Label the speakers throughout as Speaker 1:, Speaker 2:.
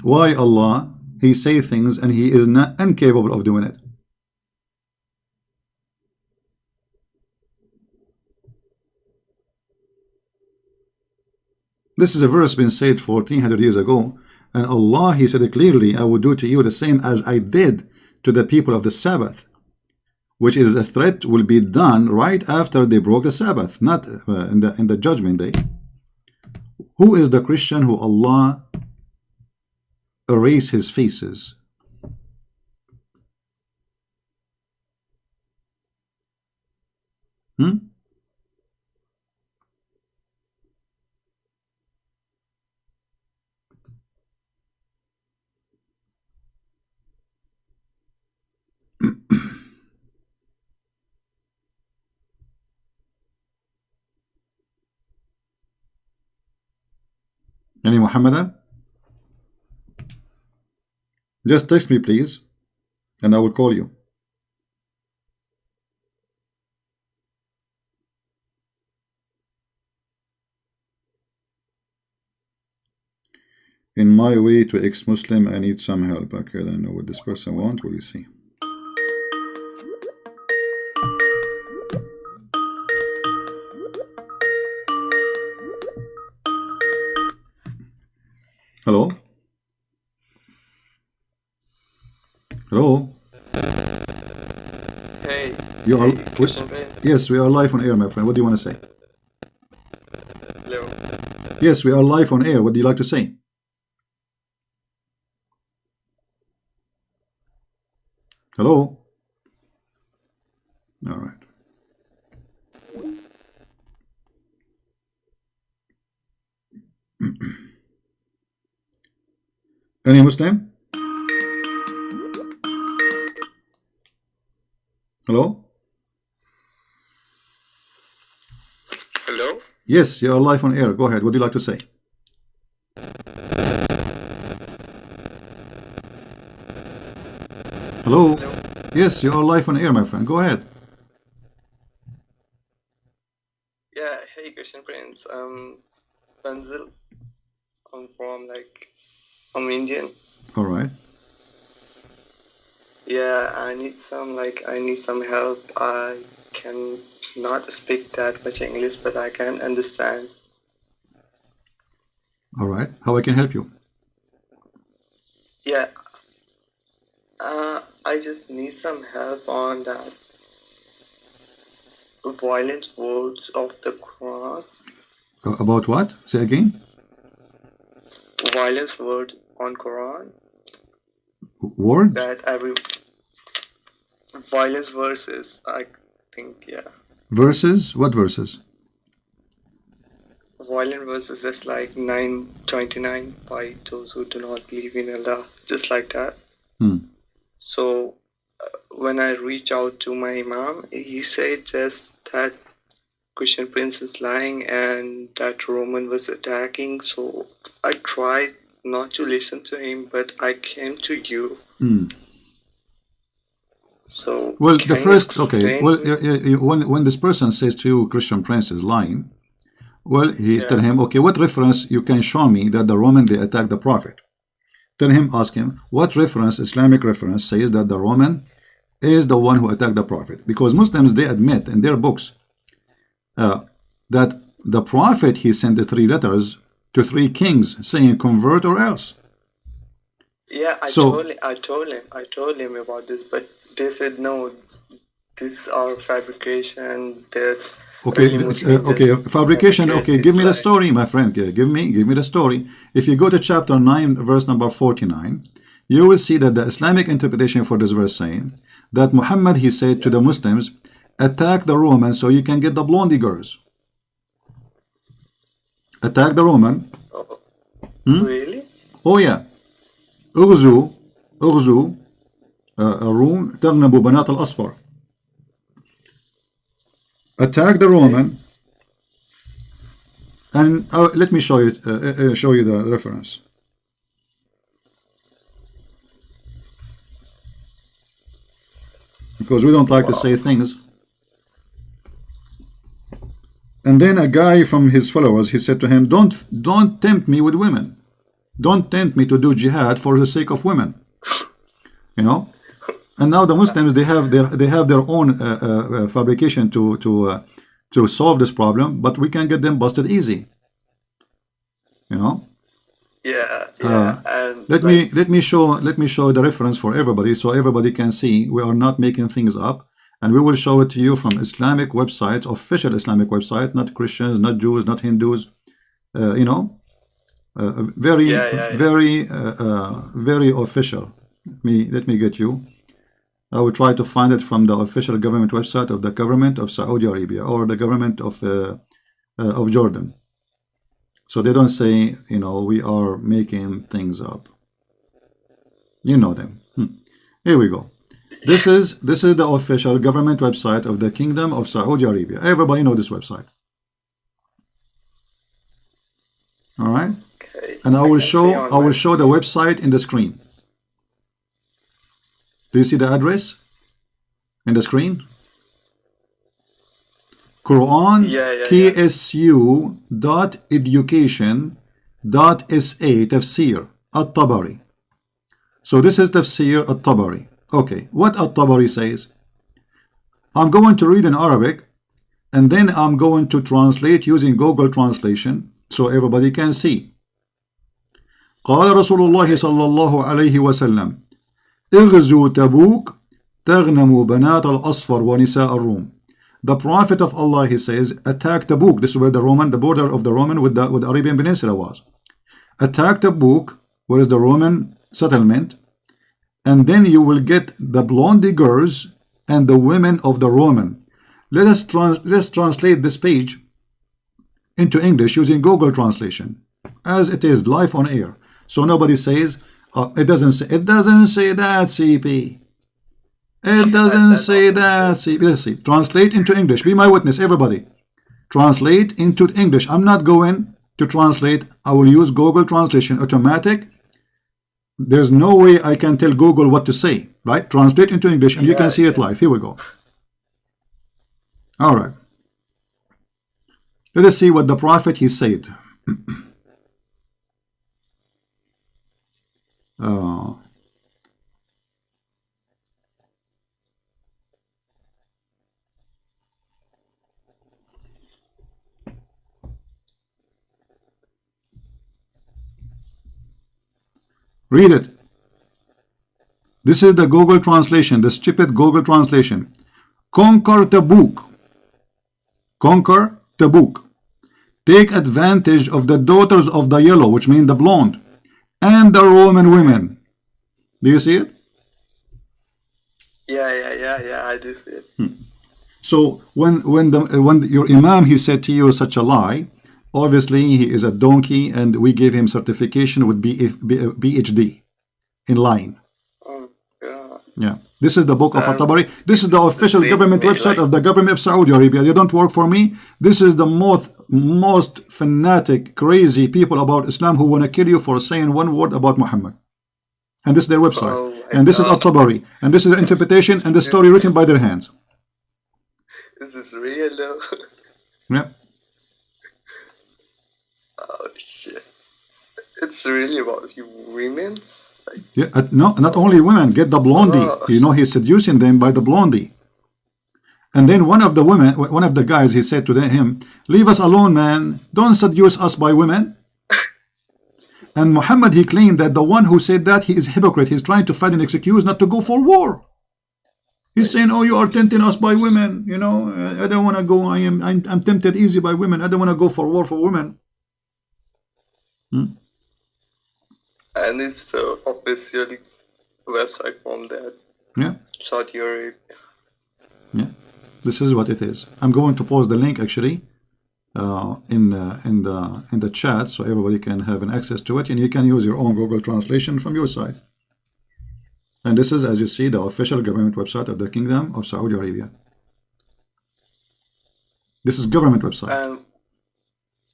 Speaker 1: Why Allah He say things and He is not incapable of doing it? This is a verse been said 1400 years ago, and Allah He said it clearly, I will do to you the same as I did to the people of the Sabbath, which is a threat will be done right after they broke the Sabbath, not in the judgment day. Who is the Christian who Allah erase his faces? Any Muhammadan? Just text me please, and I will call you. In my way to ex-Muslim, I need some help. Okay, I don't know what this person wants. Will you see? Hello? Hello?
Speaker 2: Hey,
Speaker 1: You are,
Speaker 2: Christian Prince.
Speaker 1: yes, we are live on air, my friend. What do you want to say?
Speaker 2: Hello.
Speaker 1: Yes, we are live on air. What do you like to say? Hello? All right. Any Muslim? Hello?
Speaker 2: Hello.
Speaker 1: Yes, you are live on air. Go ahead. What do you like to say? Hello?
Speaker 2: Hello.
Speaker 1: Yes, you are live on air, my friend. Go ahead.
Speaker 2: Yeah. Hey, Christian Prince. Tanzil. I'm I'm Indian.
Speaker 1: All right.
Speaker 2: Yeah, I need some help. I can not speak that much English, but I can understand.
Speaker 1: All right. How I can help you?
Speaker 2: Yeah. I just need some help on that violent words of the Quran.
Speaker 1: About what? Say again.
Speaker 2: Violence word on Quran.
Speaker 1: Word?
Speaker 2: That every violence verses, I think, yeah.
Speaker 1: Verses? What verses?
Speaker 2: Violent verses is like 9:29 by those who do not believe in Allah, just like that. So when I reach out to my imam, he said just that Christian Prince is lying and that Roman was attacking. So I tried not to listen to him, but I came to you. So
Speaker 1: well,
Speaker 2: can
Speaker 1: the first, okay, well,
Speaker 2: me?
Speaker 1: when this person says to you Christian Prince is lying, well, he
Speaker 2: Yeah.
Speaker 1: tell him, okay, what reference you can show me that the Roman they attacked the Prophet? Tell him, ask him, what reference, Islamic reference, says that the Roman is the one who attacked the Prophet? Because Muslims, they admit in their books that the Prophet, he sent the 3 letters to 3 kings saying convert or else.
Speaker 2: Yeah, I told him about this, but they said no, this are fabrication. That
Speaker 1: okay, okay, fabrication. Okay, give me the story, my friend. Give me the story. If you go to chapter 9, verse number 49, you will see that the Islamic interpretation for this verse saying that Muhammad, he said to the Muslims, attack the Romans so you can get the blondie girls. Attack the Roman.
Speaker 2: Really?
Speaker 1: Oh yeah. اغزوا الروم تغنبوا بنات الأصفر. Attack the Roman, and let me show you the reference. Because we don't like to say things. And then a guy from his followers, he said to him, don't tempt me with women. Don't tempt me to do jihad for the sake of women. You know. And now the Muslims, they have their own fabrication to solve this problem, but we can get them busted easy. You know.
Speaker 2: Yeah. And
Speaker 1: let me show the reference for everybody, so everybody can see we are not making things up, and we will show it to you from Islamic websites, official Islamic website, not Christians, not Jews, not Hindus. You know, very official. Let me get you. I will try to find it from the official government website of the government of Saudi Arabia or the government of Jordan. So they don't say, you know, we are making things up. You know them. Here we go. This is the official government website of the Kingdom of Saudi Arabia. Everybody know this website. All right.
Speaker 2: Okay.
Speaker 1: And I will show the website in the screen. Do you see the address in the screen? Quran KSU.education.sa Tafsir At-Tabari. So this is Tafsir At-Tabari. Okay, what At-Tabari says? I'm going to read in Arabic, and then I'm going to translate using Google Translation so everybody can see. قال رسول الله صلى الله عليه وسلم اغزوا تبوك تغنموا بنات الأصفر ونساء الروم. The Prophet of Allah, he says, attack Tabuk. This is where the border of the Roman with the Arabian Peninsula was. Attack Tabuk, where is the Roman settlement, and then you will get the blondie girls and the women of the Roman. Let's translate this page into English using Google Translation, as it is live on air. So nobody says it doesn't say that, CP. It doesn't say that. CP. Let's see. Translate into English. Be my witness, everybody. Translate into English. I'm not going to translate. I will use Google Translation automatic. There's no way I can tell Google what to say, right? Translate into English, and you can see it live. Here we go. All right. Let us see what the Prophet he said. Read it. This is the Google translation, the stupid Google translation. Conquer Tabuk. Conquer Tabuk. Take advantage of the daughters of the yellow, which means the blonde, and the Roman women. Do you see it?
Speaker 2: Yeah, I do see it.
Speaker 1: So when your Imam he said to you such a lie, obviously he is a donkey, and we gave him certification with PhD in lying.
Speaker 2: Oh God.
Speaker 1: Yeah. This is the book of At-Tabari. This is the official government website of the government of Saudi Arabia. You don't work for me. This is the most fanatic, crazy people about Islam who want to kill you for saying one word about Muhammad. And this is their website. And this is At-Tabari. And this is the interpretation and the story written by their hands.
Speaker 2: This is real though.
Speaker 1: Yeah.
Speaker 2: Oh shit. It's really about you women? Like,
Speaker 1: Yeah, no, not only women, get the blondie. You know, he's seducing them by the blondie. And then one of the guys, he said to him, leave us alone, man. Don't seduce us by women. And Muhammad, he claimed that the one who said that, he is a hypocrite. He's trying to find an excuse not to go for war. He's saying, oh, you are tempting us by women. You know, I don't want to go. I'm tempted easy by women. I don't want to go for war for women.
Speaker 2: and it's the official website from that.
Speaker 1: Yeah.
Speaker 2: Saudi Arabia.
Speaker 1: Yeah. This is what it is. I'm going to post the link actually in the chat so everybody can have an access to it, and you can use your own Google translation from your side. And this is, as you see, the official government website of the Kingdom of Saudi Arabia. This is government website.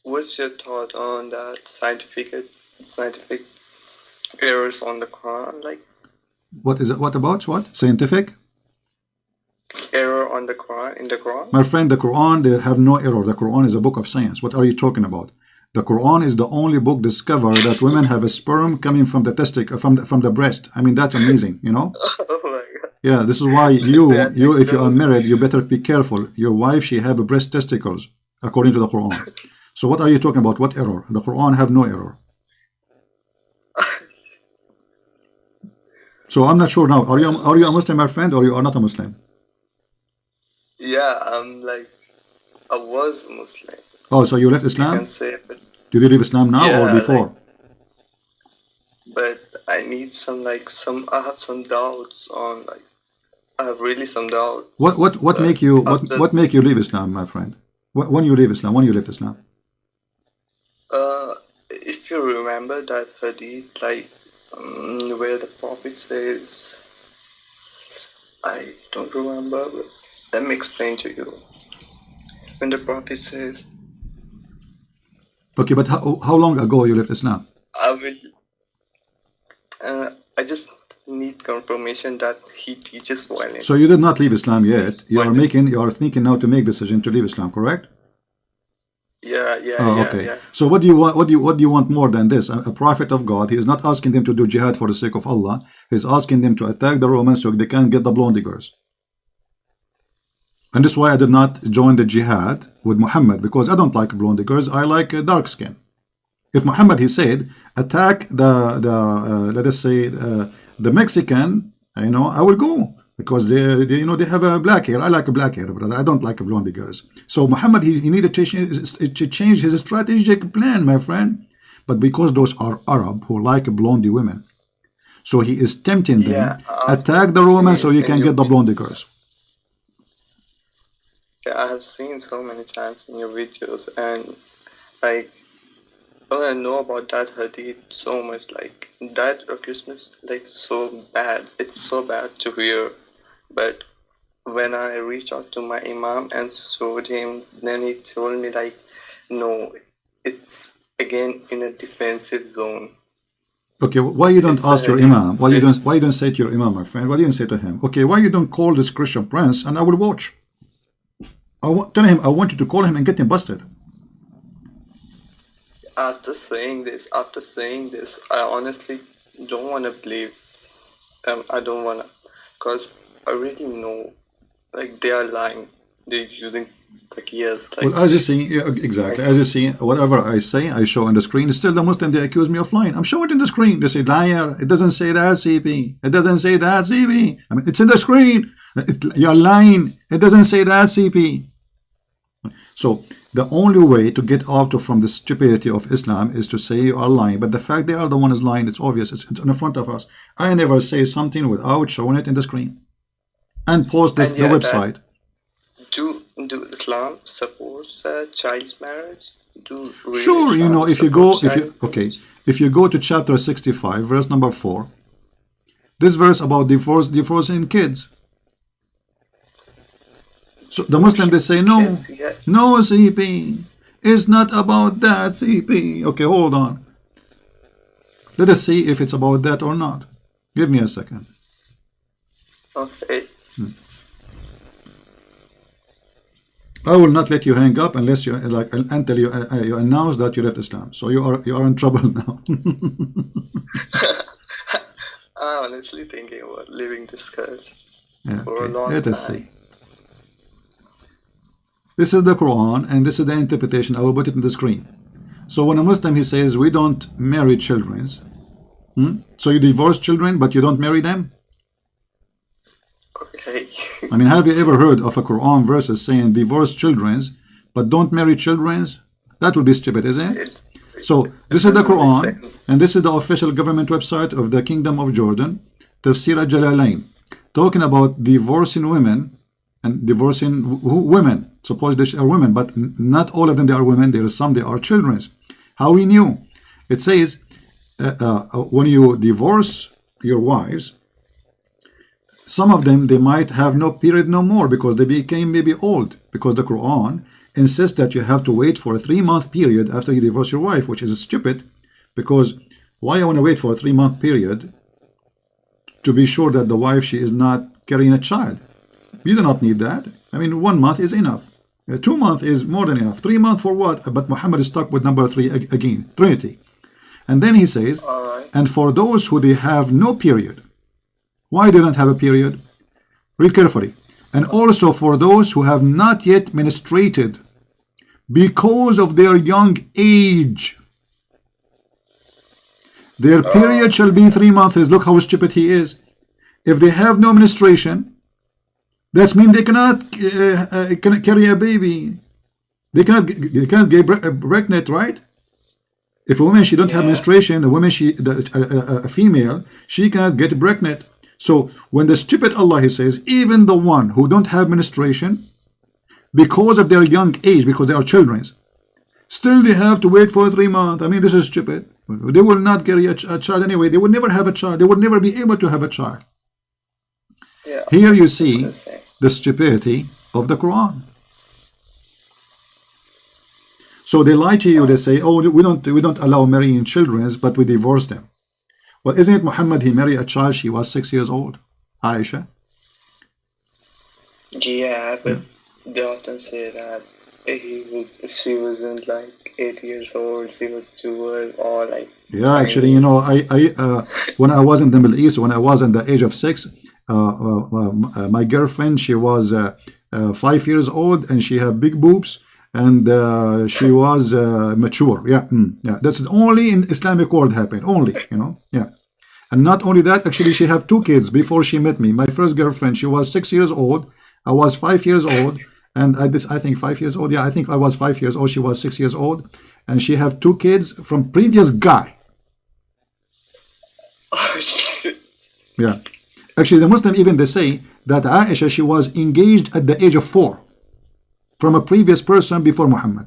Speaker 2: What's your thought on that scientific errors on the Quran? Like,
Speaker 1: what is it? What about what? Scientific
Speaker 2: error on the Quran, in the Quran?
Speaker 1: My friend, the Quran, they have no error. The Quran is a book of science. What are you talking about? The Quran is the only book discovered that women have a sperm coming from the testicle, from the breast. I mean, that's amazing, you know.
Speaker 2: Oh my God.
Speaker 1: Yeah, this is why
Speaker 2: Yeah,
Speaker 1: you if you are
Speaker 2: no.
Speaker 1: married, you better be careful. Your wife, she have breast testicles according to the Quran. So what are you talking about? What error? The Quran have no error. So I'm not sure now. Are you a Muslim, my friend, or you are not a Muslim?
Speaker 2: Yeah, I'm like, I was Muslim,
Speaker 1: Oh, so you left
Speaker 2: you can
Speaker 1: Islam?
Speaker 2: say, but
Speaker 1: Did you leave Islam now or
Speaker 2: yeah, like,
Speaker 1: before?
Speaker 2: but I need some like some. I have some doubts on like. I have really some doubts,
Speaker 1: What
Speaker 2: but
Speaker 1: make you
Speaker 2: after
Speaker 1: what make you leave Islam, my friend? When you leave Islam? When you left Islam?
Speaker 2: if you remember that hadith, like where the Prophet says, I don't remember, but let me explain to you. When the Prophet says,
Speaker 1: Okay, but how long ago you left Islam?
Speaker 2: I will, I just need confirmation that he teaches violence.
Speaker 1: So you did not leave Islam yet. You are
Speaker 2: Violence.
Speaker 1: thinking now to make decision to leave Islam, correct?
Speaker 2: Yeah,
Speaker 1: Oh,
Speaker 2: yeah,
Speaker 1: okay.
Speaker 2: yeah.
Speaker 1: So what do you want? What do you want more than this? A prophet of God, he is not asking them to do jihad for the sake of Allah. He's asking them to attack the Romans so they can get the blonde girls. And this is why I did not join the jihad with Muhammad, because I don't like blonde girls. I like dark skin. If Muhammad, he said, attack the let us say the Mexican, you know, I will go because they you know they have a black hair. I like a black hair, brother. I don't like blonde girls. So Muhammad, he needed to change his strategic plan, my friend. But because those are Arab who like blonde women, so he is tempting them,
Speaker 2: Yeah,
Speaker 1: attack the
Speaker 2: I've
Speaker 1: Romans so
Speaker 2: seen
Speaker 1: you
Speaker 2: in
Speaker 1: can
Speaker 2: your
Speaker 1: get the
Speaker 2: videos.
Speaker 1: blonde girls.
Speaker 2: Yeah, I have seen so many times in your videos, and like, all I know about that hadith so much, like that Christmas, like so bad. It's so bad to hear, but when I reached out to my imam and showed him, then he told me like, no, it's again in a defensive zone.
Speaker 1: Okay, why you don't
Speaker 2: It's a
Speaker 1: ask your
Speaker 2: hadith.
Speaker 1: imam? Why you don't say to your imam, my friend? Why do you say to him? Okay, why you don't call this Christian prince and I will watch? Tell him I want you to call him and get him busted.
Speaker 2: After saying this, I honestly don't want to believe them. I don't want to, because I really know, like, they are lying. They're using, like, yes,
Speaker 1: Well,
Speaker 2: like,
Speaker 1: as you see, yeah, exactly. As you see, whatever I say, I show on the screen. Still, the Muslim, they accuse me of lying. I'm showing it in the screen. They say, liar. It doesn't say that, CP. It doesn't say that, CP. I mean, it's in the screen. You're lying. It doesn't say that, CP. So the only way to get out from the stupidity of Islam is to say you are lying. But the fact they are the one is lying, it's obvious. It's in front of us. I never say something without showing it in the screen and post this
Speaker 2: and
Speaker 1: the
Speaker 2: yeah,
Speaker 1: website.
Speaker 2: do Islam supports child's marriage? Do really
Speaker 1: Sure, you
Speaker 2: Islam
Speaker 1: know,
Speaker 2: support child marriage?
Speaker 1: if you go to chapter 65, verse number 4, this verse about divorcing kids. So the Muslim, they say, no,
Speaker 2: Kids, yeah.
Speaker 1: no, CP. It's not about that, CP. Okay, hold on. Let us see if it's about that or not. Give me a second.
Speaker 2: Okay.
Speaker 1: I will not let you hang up unless you like until you announce that you left Islam. So you are in trouble now.
Speaker 2: I'm honestly thinking about leaving this country
Speaker 1: Yeah,
Speaker 2: for a
Speaker 1: okay.
Speaker 2: long
Speaker 1: Let us
Speaker 2: time.
Speaker 1: see. This is the Quran and this is the interpretation. I will put it in the screen. So when a Muslim, he says we don't marry children. So you divorce children but you don't marry them?
Speaker 2: Okay.
Speaker 1: I mean, have you ever heard of a Quran verses saying divorce children but don't marry children? That would be stupid, isn't it? So this is the Quran and this is the official government website of the Kingdom of Jordan, Tafsir al-Jalalain, talking about divorcing women and divorcing women. Suppose they are women, but not all of them they are women. There are some they are children. How we knew? It says when you divorce your wives, some of them they might have no period no more because they became maybe old, because the Quran insists that you have to wait for a 3-month period after you divorce your wife, which is stupid, because why I want to wait for a 3-month period to be sure that the wife, she is not carrying a child? You do not need that. I mean, 1 month is enough. 2 months is more than enough. 3 months for what? But Muhammad is stuck with number 3 again, Trinity. And then he says, and for those who they have no period. Why they don't have a period? Read carefully. And also for those who have not yet menstruated because of their young age. Their period shall be 3 months. Look how stupid he is. If they have no menstruation, that means they cannot carry a baby. They cannot get pregnant, right? If a woman she don't have menstruation, a female, she cannot get pregnant. So when the stupid Allah, he says, even the one who don't have menstruation, because of their young age, because they are children, still they have to wait for 3 months. I mean, this is stupid. They will not carry a child anyway. They will never have a child. They will never be able to have a child. Yeah. Here you see the stupidity of the Quran. So they lie to you. They say, "Oh, we don't allow marrying children, but we divorce them." Well, isn't it Muhammad? He married a child. She was 6 years old, Aisha.
Speaker 2: Yeah, but they often say that she wasn't like 8 years old. She was 2 old, or like. Yeah,
Speaker 1: actually, you know, when I was in the Middle East, when I was in the age of 6, my girlfriend, she was 5 years old, and she had big boobs. And she was mature. Yeah, that's only in Islamic world happened. Only, you know. Yeah, and not only that. Actually, she had 2 kids before she met me. My first girlfriend, she was 6 years old. I was 5 years old, and I think 5 years old. Yeah, I think I was 5 years old. She was 6 years old, and she had 2 kids from previous guy. Yeah, actually, the Muslim even they say that Aisha, she was engaged at the age of 4. From a previous person before Muhammad.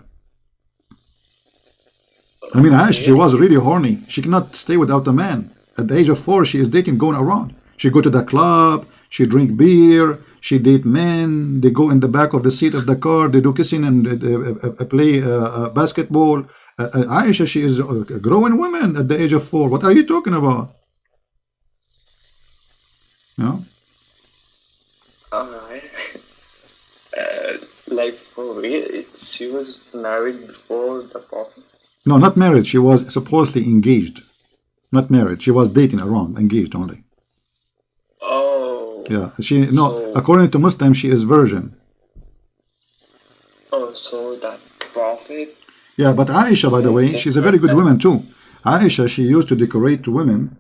Speaker 1: I mean, Aisha, she was really horny. She cannot stay without a man. At the age of 4, she is dating, going around. She go to the club, she drink beer, she date men, they go in the back of the seat of the car, they do kissing and play basketball. Aisha, she is a growing woman at the age of 4. What are you talking about? No?
Speaker 2: Alright. Like, she was married before the Prophet?
Speaker 1: No, not married. She was supposedly engaged. Not married. She was dating around, engaged only.
Speaker 2: Oh.
Speaker 1: Yeah. According to Muslim, she is virgin.
Speaker 2: Oh, so that Prophet?
Speaker 1: Yeah, but Aisha, by the way, she's a very good woman too. Aisha, she used to decorate women,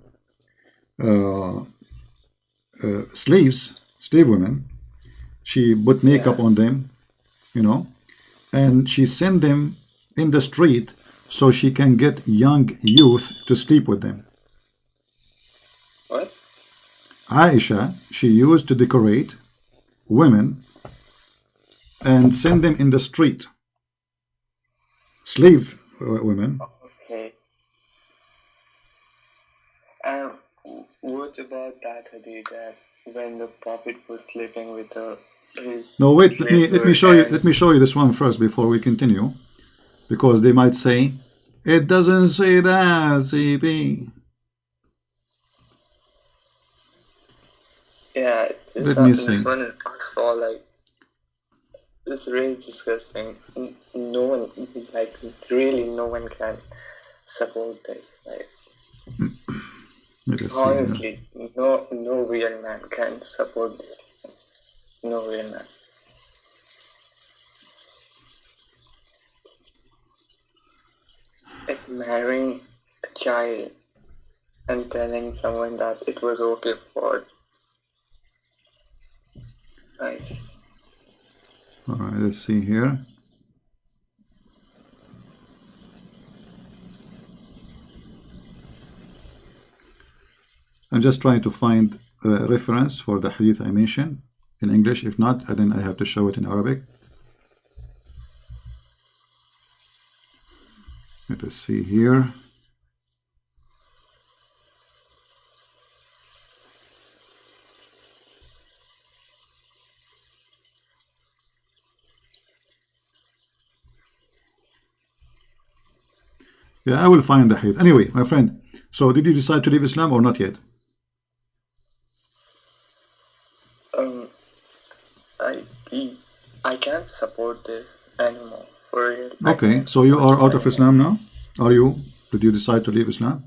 Speaker 1: slave women. She put makeup on them, you know, and she sent them in the street so she can get young youth to sleep with them.
Speaker 2: What?
Speaker 1: Aisha, she used to decorate women and send them in the street. Slave women.
Speaker 2: Okay. What about that hadith that when the Prophet was sleeping with her?
Speaker 1: No, wait. Let me show you. Let me show you this one first before we continue, because they might say it doesn't say that. CP.
Speaker 2: Yeah.
Speaker 1: Let me see.
Speaker 2: This one is also like it's really disgusting. No one, like really, no one can support it. Like honestly, no real man can support this. No real man. Like marrying a child and telling someone that it was okay for. Nice.
Speaker 1: All right, let's see here. I'm just trying to find a reference for the hadith I mentioned in English. If not, then I have to show it in Arabic. Let us see here. Yeah, I will find the hadith. Anyway, my friend, so did you decide to leave Islam or not yet?
Speaker 2: I can't support this anymore. For real.
Speaker 1: Okay, so you are out of Islam now? Are you? Did you decide to leave Islam?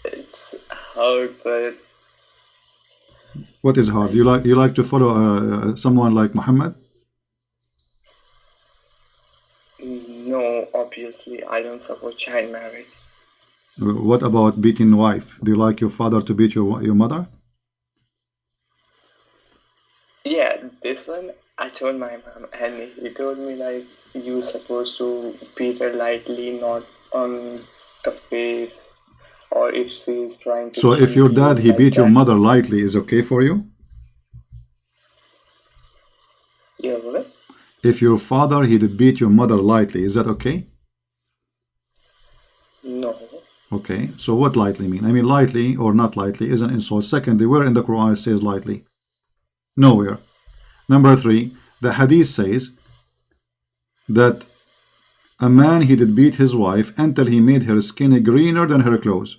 Speaker 2: It's hard, but
Speaker 1: what is hard? You like to follow someone like Muhammad?
Speaker 2: No, obviously I don't support child marriage.
Speaker 1: What about beating wife? Do you like your father to beat your mother?
Speaker 2: Yeah, this one I told my mom, and he told me like you supposed to beat her lightly, not on the face, or if she's trying to.
Speaker 1: So if your dad he beat your mother lightly, is okay for you?
Speaker 2: Yeah, what?
Speaker 1: If your father he did beat your mother lightly, is that okay?
Speaker 2: No.
Speaker 1: Okay, so what lightly mean? I mean, lightly or not lightly is an insult. Secondly, where in the Quran it says lightly? Nowhere. Number 3, the hadith says that a man he did beat his wife until he made her skin greener than her clothes.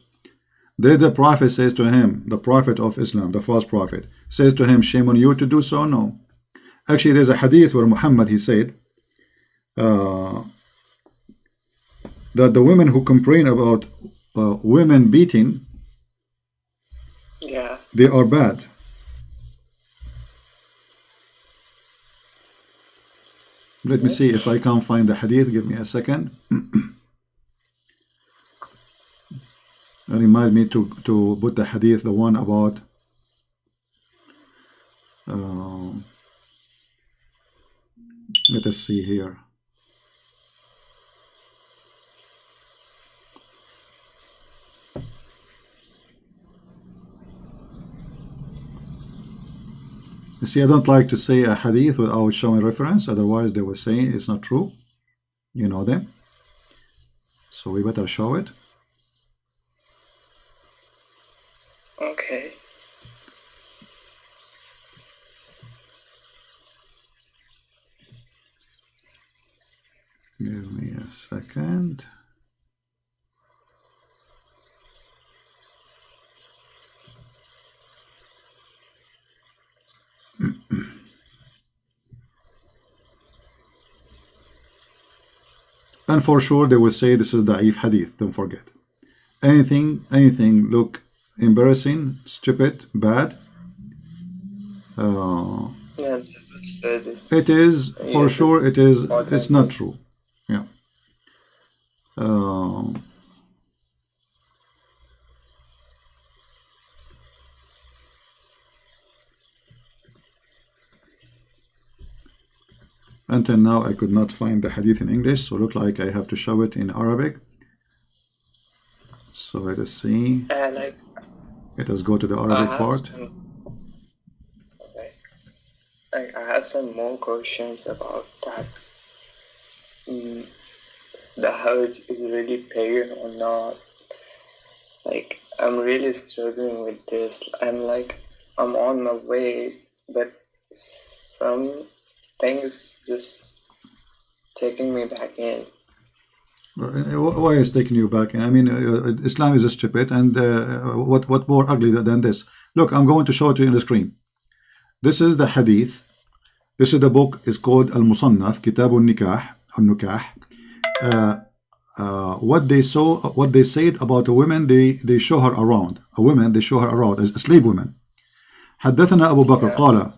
Speaker 1: Then the prophet says to him, the prophet of Islam, the false prophet, says to him, shame on you to do so? No. Actually, there's a hadith where Muhammad he said that the women who complain about women beating,
Speaker 2: yeah,
Speaker 1: they are bad. Let me see if I can find the hadith. Give me a second. Remind me to put the hadith, the one about let us see here. You see, I don't like to say a hadith without showing reference, otherwise they will say it's not true. You know them. So we better show it.
Speaker 2: Okay.
Speaker 1: Give me a second. And for sure they will say this is da'if hadith. Don't forget. Anything look embarrassing, stupid, bad.
Speaker 2: Yeah,
Speaker 1: it is for sure. It is. It's not true. Yeah. Until now I could not find the hadith in English, so look like I have to show it in Arabic. So let us see.
Speaker 2: Let
Speaker 1: us go to the Arabic part.
Speaker 2: I have some more questions about that. The Hajj is really paid or not? Like, I'm really struggling with this. I'm on my way, but some things just taking me back in.
Speaker 1: Why is taking you back in? I mean, Islam is stupid, and what more ugly than this? Look, I'm going to show it to you on the screen. This is the hadith. This is the book. It's called Al-Musannaf, Kitab al-Nikah, al-Nukah. What they said about a woman, they show her around. A woman, they show her around as a slave woman. حدثنا أبو بكر قال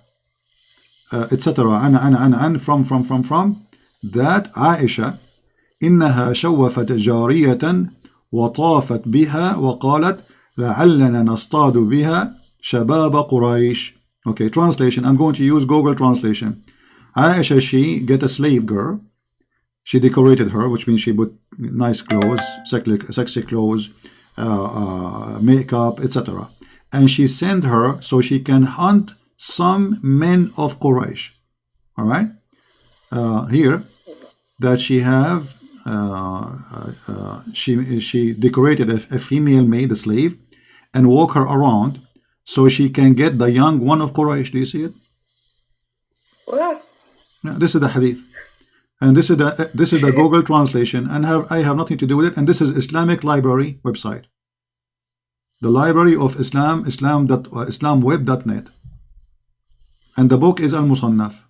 Speaker 1: etc. أنا from that عائشة إنها شوفت جارية وطافت بها وقالت لعلنا نصطاد بها شباب قريش. Okay, translation. I'm going to use Google translation. Aisha, she get a slave girl. She decorated her, which means she put nice clothes, sexy clothes, makeup, etc. And she sent her so she can hunt some men of Quraysh. All right. Here, that she have, she decorated a female maid, a slave, and walk her around so she can get the young one of Quraysh. Do you see it?
Speaker 2: What?
Speaker 1: Yeah, this is the hadith. And this is the Google translation, and I have nothing to do with it. And this is Islamic Library website, the Library of Islam, islamweb.net. and the book is Al-Musannaf.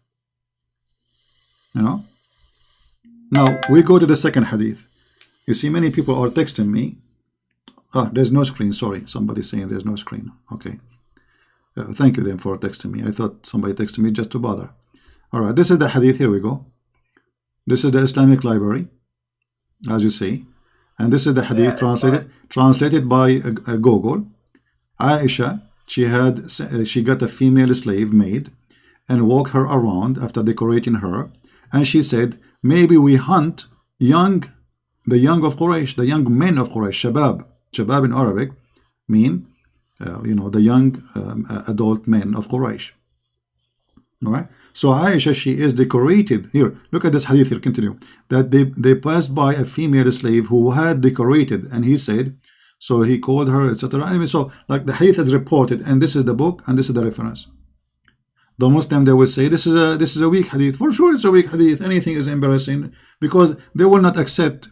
Speaker 1: You know. Now we go to the second hadith. You see, many people are texting me. Ah, there's no screen. Sorry, somebody's saying there's no screen. Okay. Thank you then for texting me. I thought somebody texted me just to bother. All right, this is the hadith. Here we go. This is the Islamic library, as you see, and this is the hadith translated by Google. Aisha, she got a female slave maid and walked her around after decorating her, and she said, maybe we hunt the young of Quraysh, the young men of Quraysh. Shabab in Arabic mean the young adult men of Quraysh. All right. So Aisha, she is decorated. Here, look at this hadith here, continue. That they passed by a female slave who had decorated, and he said, so he called her, etc. Anyway, so like the hadith is reported, and this is the book, and this is the reference. The Muslim, they will say this is a weak hadith. For sure it's a weak hadith. Anything is embarrassing, because they will not accept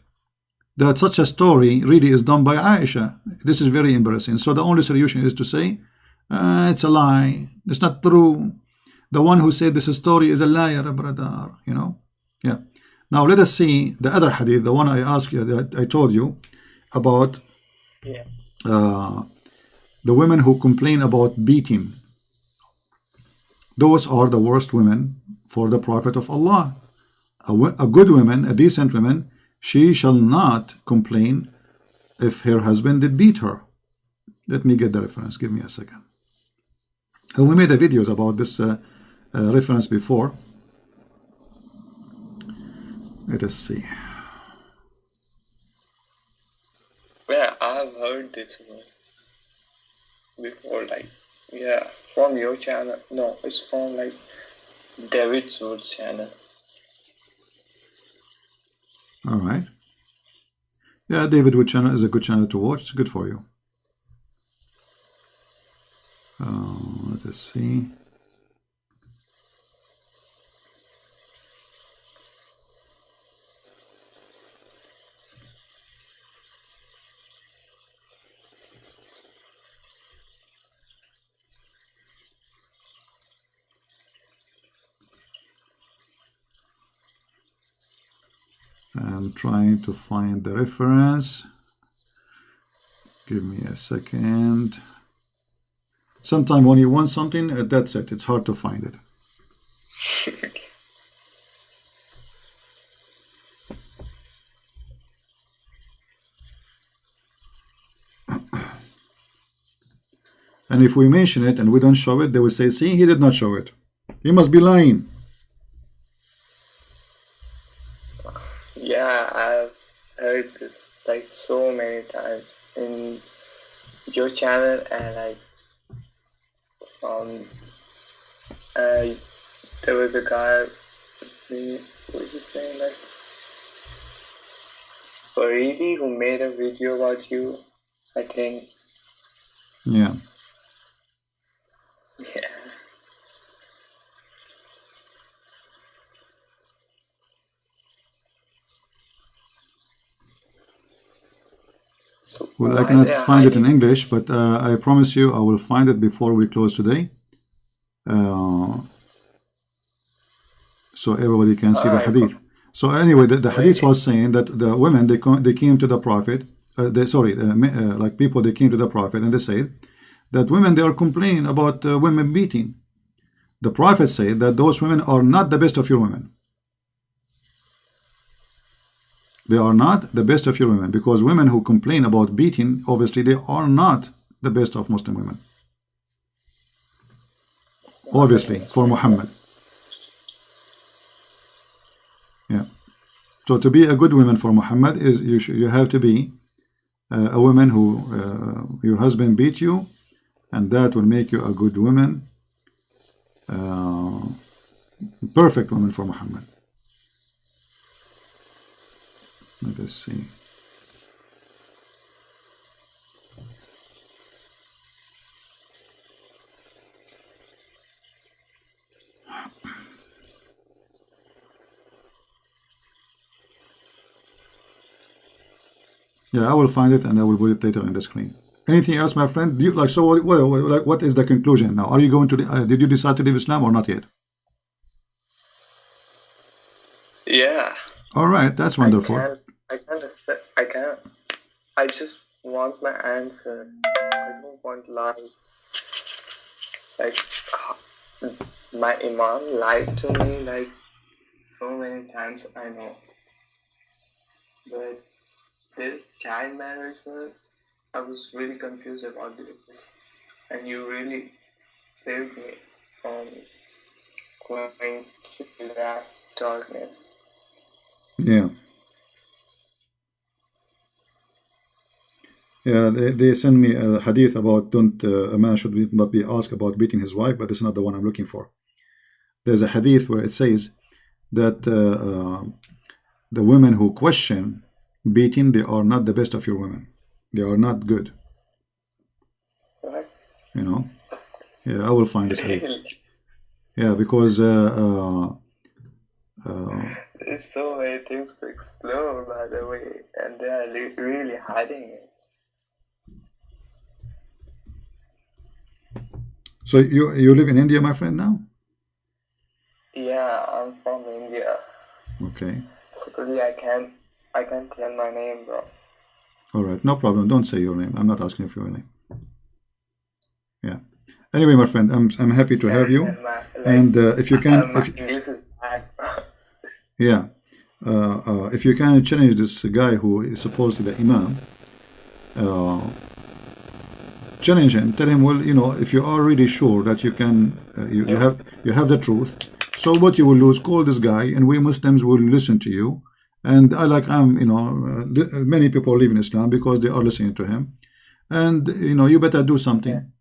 Speaker 1: that such a story really is done by Aisha. This is very embarrassing. So the only solution is to say it's a lie, it's not true. The one who said this story is a liar, brother, you know. Yeah. Now let us see the other hadith, the one I asked you, that I told you about.
Speaker 2: Yeah.
Speaker 1: The women who complain about beating. Those are the worst women for the Prophet of Allah. A good woman, a decent woman, she shall not complain if her husband did beat her. Let me get the reference. Give me a second. And we made a videos about this reference before. Let us see.
Speaker 2: Yeah, I've heard this one before, like, yeah, from your channel. No, it's from like David Wood's channel.
Speaker 1: All right. Yeah, David Wood channel is a good channel to watch. It's good for you. Let us see. I'm trying to find the reference. Give me a second. Sometimes when you want something, that's it. It's hard to find it. And if we mention it and we don't show it, they will say, see, he did not show it. He must be lying.
Speaker 2: Yeah, I've heard this like so many times in your channel, and like there was a guy, what was his name, like Faridi, who made a video about you, I think.
Speaker 1: Yeah.
Speaker 2: Yeah. So
Speaker 1: well, I cannot find it in English, but I promise you I will find it before we close today. So everybody can see the hadith. So anyway, the hadith was saying that the women, they came to the Prophet, like people, they came to the Prophet and they said that women, they are complaining about women beating. The Prophet said that those women are not the best of your women. They are not the best of your women, because women who complain about beating, obviously they are not the best of Muslim women. Obviously, for Muhammad. Yeah. So to be a good woman for Muhammad is you have to be a woman who your husband beat you, and that will make you a good woman, perfect woman for Muhammad. Let us see. Yeah, I will find it and I will put it later on the screen. Anything else, my friend? Do you like so? What is the conclusion now? Are you going to? Did you decide to leave Islam or not yet?
Speaker 2: Yeah.
Speaker 1: All right, that's wonderful.
Speaker 2: I just want my answer. I don't want lies. Like, my Imam lied to me like so many times, I know. But this child marriage one, I was really confused about this. And you really saved me from going to that darkness.
Speaker 1: Yeah. Yeah, they send me a hadith about don't a man should not be asked about beating his wife, but this is not the one I'm looking for. There's a hadith where it says that the women who question beating, they are not the best of your women. They are not good.
Speaker 2: What?
Speaker 1: You know? Yeah, I will find this hadith. Yeah, because
Speaker 2: there's so many things to explore, by the way, and they are really hiding it.
Speaker 1: So you live in India, my friend, now?
Speaker 2: Yeah, I'm from India.
Speaker 1: Okay.
Speaker 2: Basically, I can't tell my name, bro.
Speaker 1: All right, no problem. Don't say your name. I'm not asking for your name. Yeah. Anyway, my friend, I'm happy to have you. And if you can,
Speaker 2: English is bad, bro.
Speaker 1: Yeah, if you can challenge this guy who is supposedly the Imam, challenge him. Tell him, well, you know, if you are really sure that you can, you have the truth. So what you will lose? Call this guy, and we Muslims will listen to you. And you know, many people leave in Islam because they are listening to him. And you know, you better do something,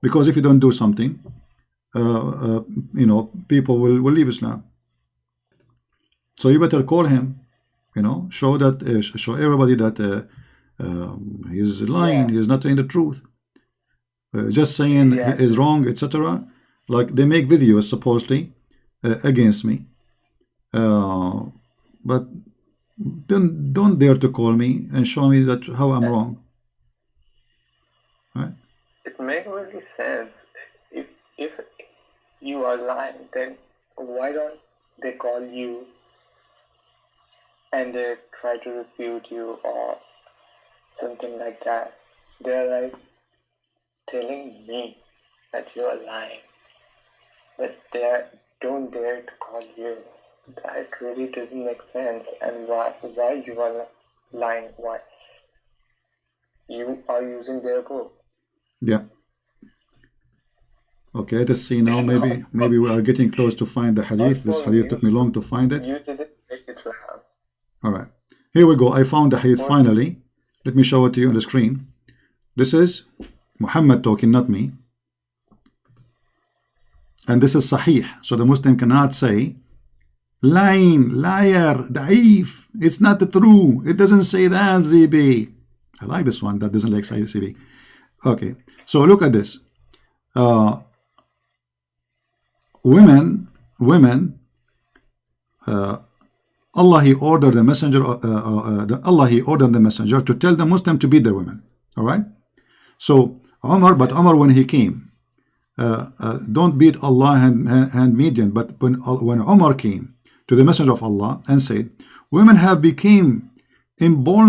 Speaker 1: because if you don't do something, you know, people will leave Islam. So you better call him, you know, show everybody that he's lying, he's not telling the truth, just saying he is wrong, etc. Like they make videos supposedly against me, but don't dare to call me and show me that how I'm wrong. Right?
Speaker 2: It makes really sense. If you are lying, then why don't they call you and they try to refute you or something like that? They're like telling me that you are lying, but they don't dare to call you. That really doesn't make sense. And why you are lying? Why you are using their book?
Speaker 1: Yeah. Okay, let's see now. Maybe we are getting close to find the hadith. This hadith took me long to find it.
Speaker 2: You didn't make Islam.
Speaker 1: All right, here we go. I found the hadith finally. Let me show it to you on the screen. This is Muhammad talking, not me. And this is Sahih. So the Muslim cannot say lying, liar, da'if. It's not the true. It doesn't say that, ZB. I like this one. That doesn't like ZB. Okay, so look at this. Women. Allah He ordered the messenger. Allah He ordered the messenger to tell the Muslim to beat their women. All right. So Umar, when he came, don't beat Allah hand median. But when Umar came to the messenger of Allah and said, women have become inborn